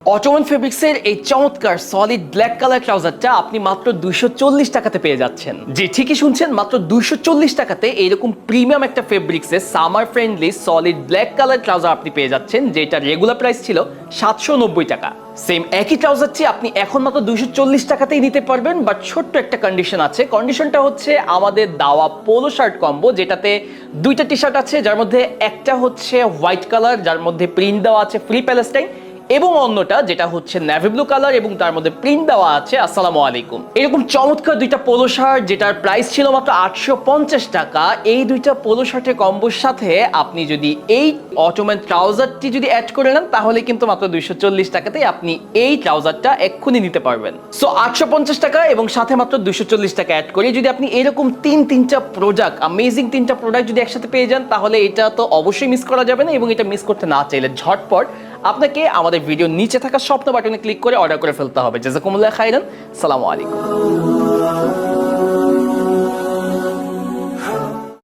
Ottoman ফেব্রিক্সের এই চমৎকার সলিড ব্ল্যাক কালার ট্রাউজারটা আপনি মাত্র 240 টাকাতে পেয়ে যাচ্ছেন। যে ঠিকই শুনছেন, মাত্র 240 টাকাতে এইরকম প্রিমিয়াম একটা ফেব্রিক্সের summer friendly solid black colour trouser আপনি পেয়ে যাচ্ছেন, যেটা রেগুলার প্রাইস ছিল 790 টাকা। সেম একই ট্রাউজারটি আপনি এখন মাত্র 240 টাকাতেই নিতে পারবেন, বাট ছোট্ট একটা কন্ডিশন আছে। কন্ডিশনটা হচ্ছে আমাদের দেওয়া পোলো শার্ট কম্বো, যেটাতে দুইটা টি শার্ট আছে, যার মধ্যে একটা হচ্ছে হোয়াইট কালার যার মধ্যে প্রিন্ট দেওয়া আছে ফ্রি প্যালেস্টাইন, এবং অন্যটা যেটা হচ্ছে নেভি ব্লু কালার এবং তার মধ্যে প্রিন্ট দেওয়া আছে আসসালামু আলাইকুম। এরকম চমৎকার দুইটা পোলো শার্ট যেটার প্রাইস ছিল মাত্র 850 টাকা, এই দুইটা পোলো শার্টের কম্বোর সাথে আপনি যদি এই অটোমান ট্রাউজারটি যদি অ্যাড করে নেন, তাহলে কিন্তু মাত্র 240 টাকাতেই আপনি এই ট্রাউজারটা এক্ষুনি নিতে পারবেন। সো 850 টাকা এবং সাথে মাত্র 240 টাকা অ্যাড করে যদি আপনি এরকম তিনটা প্রোডাক্ট, অ্যামেজিং তিনটা প্রোডাক্ট যদি একসাথে পেয়ে যান, তাহলে এটা তো অবশ্যই মিস করা যাবে না। এবং এটা মিস করতে না চাইলে ঝটপট আপনাকে আমাদের ভিডিও নিচে থাকা স্বপ্ন বাটনে ক্লিক করে অর্ডার করে ফেলতে হবে। জাযাকুমুল্লাহ খাইরান, সালামু আলাইকুম।